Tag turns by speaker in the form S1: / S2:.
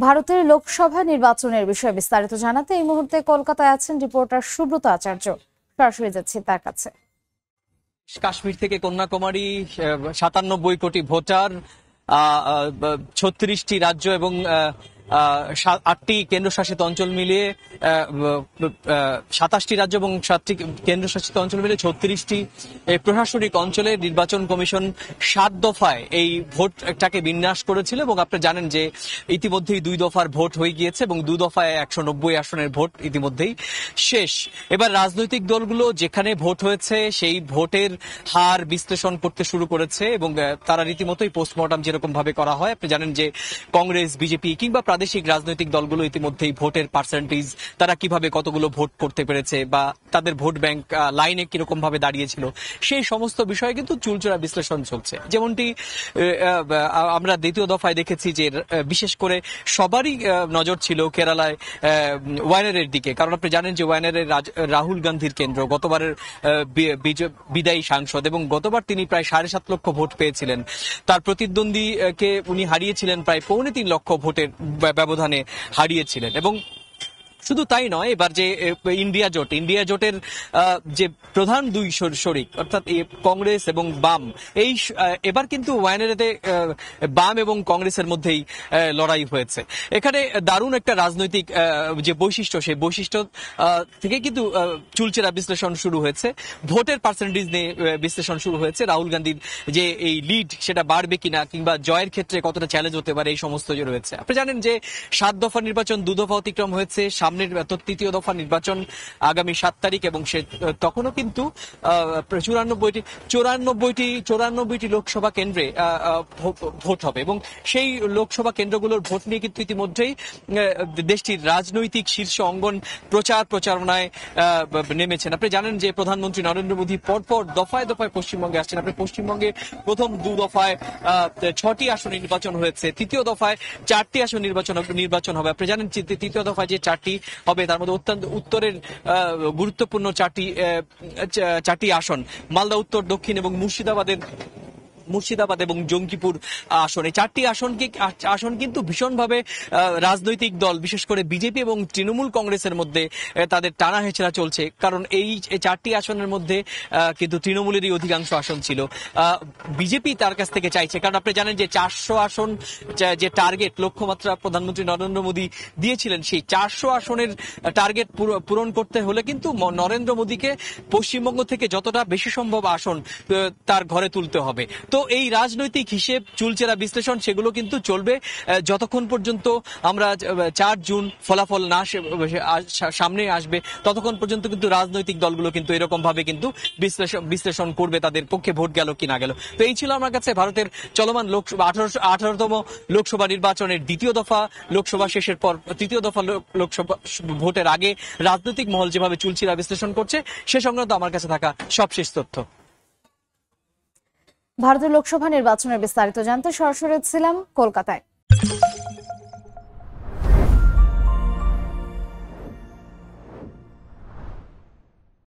S1: ভারতের লোকসভা নির্বাচনের বিষয়ে বিস্তারিত জানাতে এই মুহূর্তে কলকাতায় আছেন রিপোর্টার সুব্রত আচার্য। সরাসরি যাচ্ছি তার কাছে।
S2: কাশ্মীর থেকে কন্যাকুমারী ৯৭ কোটি ভোটার, ৩৬টি রাজ্য এবং ৮টি কেন্দ্রশাসিত অঞ্চল মিলিয়ে ২৭টি রাজ্য এবং ৭টি কেন্দ্রশাসিত অঞ্চল মিলিয়ে ৩৬টি প্রশাসনিক অঞ্চলে নির্বাচন কমিশন ৭ দফায় এই ভোটটাকে বিন্যাস করেছিল এবং আপনি জানেন যে ইতিমধ্যেই ২ দফার ভোট হয়ে গিয়েছে এবং ২ দফায় ১৯০ আসনের ভোট ইতিমধ্যেই শেষ। এবার রাজনৈতিক দলগুলো যেখানে ভোট হয়েছে সেই ভোটের হার বিশ্লেষণ করতে শুরু করেছে এবং তারা রীতিমতোই পোস্টমর্টম যেরকম ভাবে করা হয়। আপনি জানেন যে কংগ্রেস, বিজেপি কিংবা প্রাদেশিক রাজনৈতিক দলগুলো ইতিমধ্যেই ভোটের পার্সেন্টেজ, তারা কিভাবে কতগুলো ভোট করতে পেরেছে বা তাদের ভোট ব্যাংক লাইনে কিরকম ভাবে দাঁড়িয়েছিল, সেই সমস্ত বিষয়ে কিন্তু চুলচেরা বিশ্লেষণ চলছে। যেমনটি আমরা দ্বিতীয় দফায় দেখেছি যে বিশেষ করে সবারই নজর ছিল কেরালায় ওয়ায়নাডের দিকে, কারণ আপনি জানেন যে ওয়ায়নাডের রাহুল গান্ধীর কেন্দ্র, গতবারের বিদায়ী সাংসদ এবং গতবার তিনি প্রায় ৭.৫ লক্ষ ভোট পেয়েছিলেন। তার প্রতিদ্বন্দ্বীকে উনি হারিয়েছিলেন প্রায় ৩.৫ লক্ষ ভোটের ব্যবধানে হারিয়েছিলেন। এবং শুধু তাই নয়, এবার যে ইন্ডিয়া জোটের যে প্রধান দুই শরিক অর্থাৎ কংগ্রেস এবং বাম, এই এবার কিন্তু ওয়ায়নাডে বাম এবং কংগ্রেসের মধ্যেই লড়াই হয়েছে। এখানে দারুণ একটা রাজনৈতিক যে বৈশিষ্ট্য, সেই বৈশিষ্ট্য থেকে কিন্তু চুলচেরা বিশ্লেষণ শুরু হয়েছে, ভোটের পার্সেন্টেজ নিয়ে বিশ্লেষণ শুরু হয়েছে। রাহুল গান্ধীর যে এই লিড সেটা বাড়বে কিনা কিংবা জয়ের ক্ষেত্রে কতটা চ্যালেঞ্জ হতে পারে, এই সমস্ত যে রয়েছে। আপনি জানেন যে ৭ দফা নির্বাচন ২ দফা অতিক্রম হয়েছে, সামনের তৃতীয় দফা নির্বাচন আগামী ৭ তারিখ এবং সে তখনও কিন্তু ৯৪টি লোকসভা কেন্দ্রে ভোট হবে এবং সেই লোকসভা কেন্দ্রগুলোর ভোট নিয়ে কিন্তু ইতিমধ্যেই দেশটির রাজনৈতিক শীর্ষ অঙ্গন প্রচারণায় নেমেছেন। আপনি জানেন যে প্রধানমন্ত্রী নরেন্দ্র মোদী পরপর দফায় দফায় পশ্চিমবঙ্গে আসছেন। আপনি পশ্চিমবঙ্গে প্রথম ২ দফায় ৬টি আসনে নির্বাচন হয়েছে, তৃতীয় দফায় ৪টি আসন নির্বাচন হবে। আপনি জানেন যে তৃতীয় দফায় যে ৪টি হবে তার মধ্যে অত্যন্ত উত্তরের গুরুত্বপূর্ণ ৪টি আসন, মালদা উত্তর, দক্ষিণ এবং মুর্শিদাবাদ এবং জঙ্গিপুর আসন। এই ৪টি আসন কিন্তু ভীষণভাবে রাজনৈতিক দল, বিশেষ করে বিজেপি এবং তৃণমূল কংগ্রেসের মধ্যে তাদের টানা হেঁচড়া চলছে, কারণ এই ৪টি আসনের মধ্যে কিন্তু তৃণমূলেরই অধিকাংশ আসন ছিল। বিজেপি তার কাছ থেকে চাইছে, কারণ আপনি জানেন যে ৪০০ আসন যে টার্গেট, লক্ষ্যমাত্রা প্রধানমন্ত্রী নরেন্দ্র মোদী দিয়েছিলেন, সেই ৪০০ আসনের টার্গেট পূরণ করতে হলে কিন্তু নরেন্দ্র মোদীকে পশ্চিমবঙ্গ থেকে যতটা বেশি সম্ভব আসন তার ঘরে তুলতে হবে। তো এই রাজনৈতিক হিসেব, চুলচেরা বিশ্লেষণ, সেগুলো কিন্তু চলবে যতক্ষণ পর্যন্ত আমরা ৪ জুন ফলাফল না সামনে আসবে, ততক্ষণ পর্যন্ত কিন্তু রাজনৈতিক দলগুলো কিন্তু এরকম ভাবে কিন্তু বিশ্লেষণ করবে তাদের পক্ষে ভোট গেল কি না গেল। তো এই ছিল আমার কাছে ভারতের চলমান 18তম লোকসভা নির্বাচনের দ্বিতীয় দফা লোকসভা শেষের পর তৃতীয় দফা লোকসভা ভোটের আগে রাজনৈতিক মহল যেভাবে চুলচেরা বিশ্লেষণ করছে, সে সংক্রান্ত আমার কাছে থাকা সবশেষ তথ্য।
S1: ভারতের লোকসভা নির্বাচনের বিস্তারিত জানতে সরাসরি ছিলাম কলকাতায়।